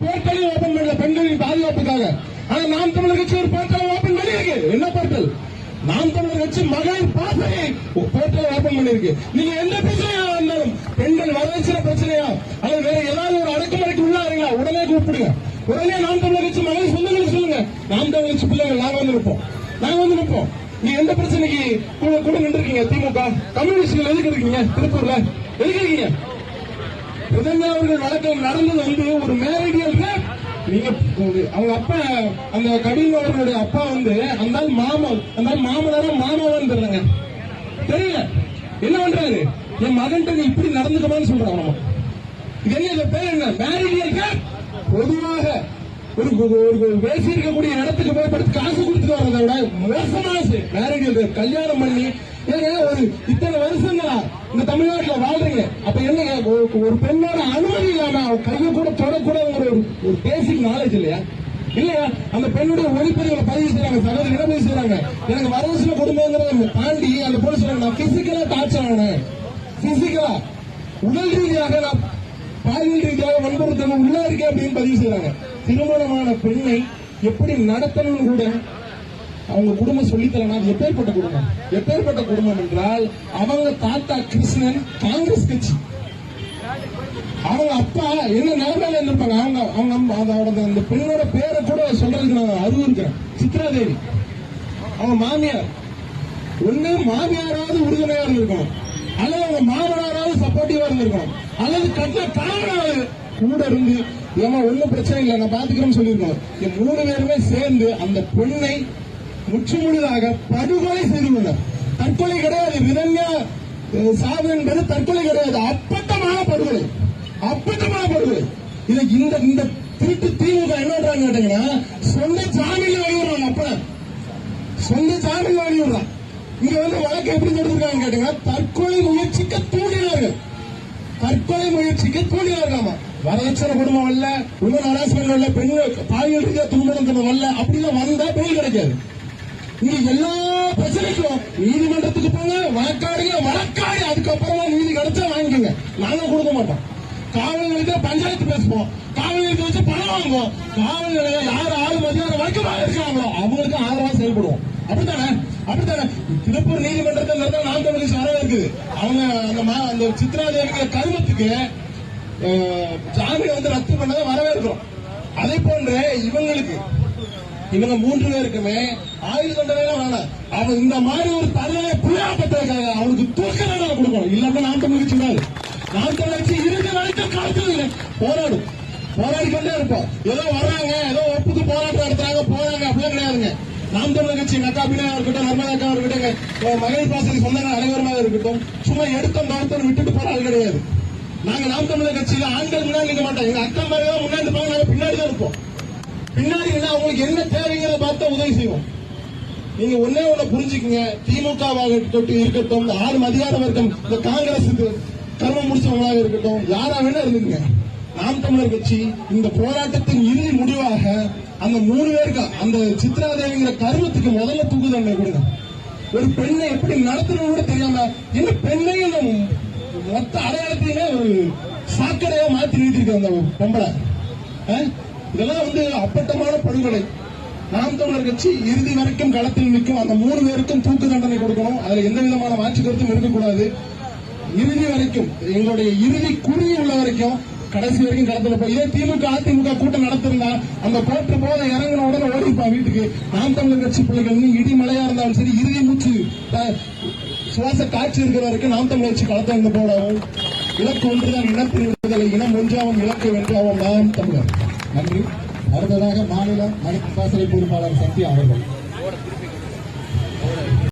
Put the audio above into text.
போர்ட்டலையும் open பண்ணல பெண்களின் பாதுகாப்புக்காக. ஆனா நாம் தமிழர் கட்சி ஒரு போர்ட்டலை ஓபன் பண்ணிருக்கு. என்ன போர்ட்டல்? நாம் தமிழர் கட்சி மகளிர் பாசறை போர்ட்டலை ஓபன் பண்ணிருக்கு. நீங்க எந்த பிரச்சனையா இருந்தாலும், பெண்கள் வரதட்சணை பிரச்சனையா அல்லது வேற ஏதாவது ஒரு அடக்குமுறைக்கு உள்ளாருங்களா, உடனே கூப்பிடுங்க. உடனே நாம் தமிழர் கட்சி மகளிர் சொந்தங்களுக்கு சொல்லுங்க. நாம் தமிழர் கட்சி பிள்ளைகள் நாங்க வந்து நிற்போம். நீங்க எந்த பிரச்சனைக்கு கூட நின்றுருக்கீங்க? திமுக கம்யூனிஸ்ட்கள் எதுக்கு இருக்கீங்க? திருப்பூர்ல எதுக்கு இருக்கீங்க? பிரதமர் அவர்கள் வழக்கம் நடந்தது வந்து ஒரு மேரேஜியல் ரேப். நீங்க அவங்க அப்பா, அந்த கவிஞர் அவர்களுடைய அப்பா வந்து அந்த மாமனாரும் மாமாவான்னு தெரியலங்க, தெரியல என்ன பண்றாரு? என் மகன்கிட்ட நீ இப்படி நடந்துக்கமான்னு சொல்றாங்க. இது என்ன பேர்? என்ன மேரேஜியல் ரேப்? பொதுவாக ஒரு பேசி இருக்கக்கூடிய இடத்துக்கு போய் படுத்து காசு கொடுத்துட்டு வரதை விட மோசமான மேரேஜ் கல்யாணம் பண்ணி ஒரு இத்தனை வருஷங்களா இந்த தமிழ்நாட்டில் வாழ்றீங்க. அப்ப என்ன ஒரு பெண்ணோட அனுமதி இல்லாம கையை கூட தொடக்கூட ஒரு பேசிக் நாலேஜ் இல்லையா? அந்த பெண்ணுடைய ஒளிப்பதிவுகளை பதிவு செய்யறாங்க, சகோதரி என்ன பதிவு செய்யறாங்க? எனக்கு வரதட்சணை குடும்பங்கிறத தாண்டி அந்த பொண்ணு சொல்றாங்க, நான் பிசிக்கலா டார்ச்சர் ஆனேன், பிசிக்கலா உடல் ரீதியாக நான் பாலியல் ரீதியாக வன்புறுத்தணும் உள்ள இருக்கேன் அப்படின்னு பதிவு செய்யறாங்க. திருமணமான பெண்ணை எப்படி நடத்தணும் கூட அவங்க குடும்பம் சொல்லித்தரனா? எப்பேற்பட்ட குடும்பம் என்றால், அவங்க தாத்தா கிருஷ்ணன் காங்கிரஸ் கட்சி, அவங்க அப்பா என்ன நிலைமையில இருந்திருப்பாங்க. அவங்க அந்த பெண்ணோட பேரை கூட சொல்றதுக்கு நான் அருள் இருக்கிறேன். சித்ராதேவி அவங்க மாமியார். ஒண்ணு மாமியாராவது உறுதுணையா இருந்திருக்கணும், அல்லது அவங்க மாமனாராவது சப்போர்ட்டிவா இருந்திருக்கணும், அல்லது கட்ட காவலாவது கூட இருந்து ஏமா ஒன்னும் பிரச்சனை இல்லை நான் பாத்துக்கிறேன்னு சொல்லியிருக்கோம். மூணு பேருமே சேர்ந்து அந்த பெண்ணை முற்றுமுழுதாக படுகொலை செய்து கொண்டார். தற்கொலை கிடையாது, விதன்யா சாவு என்பது தற்கொலை கிடையாது, அப்பட்டமான படுகொலை. இந்த திருட்டு திமுக என்ன கேட்டீங்கன்னா, சொந்த ஜாமீன் வெளியிடுறாங்க. அப்ப சொந்த ஜாமீன் வெளியிடுறான். இங்க வந்து வழக்கு எப்படி நடந்திருக்காங்க கேட்டீங்கன்னா, தற்கொலை முயற்சிக்க தூண்டினார்கள். வரதட்சணை குடும்பம் அல்ல, உமன் ஹராஸ்மெண்ட் அல்ல, பெண்கள் பாலியல் ரீதியா துன்புறுத்தணும் அல்ல, அப்படிலாம் வந்தா பெயில் கிடைக்காது. இங்க எல்லா பிரச்சனைக்கும் நீதிமன்றத்துக்கு போங்க, வழக்காடி அதுக்கப்புறமா நீதி கிடைச்சா வாங்கிக்கோங்க. நாங்க கொடுக்க மாட்டோம். காவல் நிலையத்தில் பஞ்சாயத்து பேசுவோம், காவல் நிலையத்தை வச்சு பணம் வாங்குவோம். காவல் நிலையம் யார் ஆள் மதியான வழக்கமாக இருக்கிறாங்களோ அவங்களுக்கு ஆதரவா செயல்படுவோம். அப்படித்தானே? திருப்பூர் நீதிமன்றத்தில் நாம் தமிழ் வரவே இருக்குது. அவங்க அந்த சித்ராதேவிங்கிற கருமத்துக்கு ஜாமீன் வந்து ரத்து பண்ணதை வரவேற்கிறோம். அதே போன்ற இவங்க மூன்று பேருக்குமே ஆயுள் தண்டனை வேணாம். அவன் இந்த மாதிரி ஒரு தண்டனை புரியாப்பட்டிருக்காங்க, அவனுக்கு தூக்க தண்டனை கொடுக்கணும். இல்லாம நாம் தமிழ் சொன்னாரு. நாம் தமிழ் இறுதி வரைக்கும் காலத்தில் போராடி கொண்டே இருப்போம். ஏதோ வர்றாங்க, ஏதோ ஒப்புக்கு போராட்டம் நடத்துறாங்க, போறாங்க, அப்படிலாம் கிடையாதுங்க. நாம் தமிழர் கட்சி நக்காபினா இருக்கட்டும், நர்மதாக்கா இருக்கட்டும், மகளிர் பாசறை சொந்தங்கள் அனைவருமாக இருக்கட்டும், சும்மா எடுத்தோம் தவிர்த்து விட்டுட்டு போற ஆள் கிடையாது. நாங்க நாம் தமிழர் கட்சியில ஆண்கள் முன்னாடி நிற்க மாட்டோம். எங்க அக்கா மாதிரி தான் முன்னாடி இருப்பாங்க, நாங்க பின்னாடி தான் இருப்போம். பின்னாடி அவங்களுக்கு என்ன தேவைங்கிறத பார்த்து உதவி செய்வோம். நீங்க ஒன்னே ஒண்ணு புரிஞ்சுக்கீங்க, திமுகவாக இருக்கட்டும், ஆறு மதியாத வர்க்கம், இந்த காங்கிரசுக்கு கர்மம் முடிச்சவங்களாக இருக்கட்டும், யாரா வேணா இருந்துங்க, நாம் தமிழர் கட்சி இந்த போராட்டத்தின் இறுதி முடிவாக அந்த மூணு பேருக்கு அந்த சித்ராதேவிங்கிற கர்மத்துக்கு முதல்ல தூக்கு தண்டனை கொடுங்க. ஒரு பெண்ணை எப்படி நடத்தணும் கூட தெரியாம என்ன பெண்ணையும் மொத்த அடையாளத்தையுமே ஒரு சாக்கடையா மாத்தி நிறுத்திருக்கு அந்த பொம்பளை. இதெல்லாம் வந்து அப்பட்டமான படுகொலை. நாம் தமிழர் கட்சி இறுதி வரைக்கும் களத்தில் நிற்கும். அந்த மூணு பேருக்கும் தூக்கு தண்டனை கொடுக்கணும். அதுல எந்த விதமான மாற்று கருத்தும் இருக்கக்கூடாது. இறுதி வரைக்கும் எங்களுடைய இறுதி குறி உள்ள வரைக்கும் கடைசி வரைக்கும் களத்தில் போய் இதே திமுக அதிமுக கூட்டம் நடத்திருந்தா அந்த கோர்ட்டு போத இறங்கின உடனே ஓடிப்பா வீட்டுக்கு. நாம் தமிழர் கட்சி பிள்ளைகள் இடி மழையா இருந்தாலும் சரி, இறுதி மூச்சு சுவாச காட்சி இருக்கிற வரைக்கும் நாம் தமிழர் கட்சி களத்தை வந்து போடவும். இலக்கு ஒன்றுதான், இனத்தின் விடுதலை, இனம் ஒன்றாவும் இலக்கு வென்றாவும் நாம் தமிழர். நன்றி. அடுத்ததாக மாநில மகளிர் பாசறை பொறுப்பாளர் சத்யா அவர்கள்.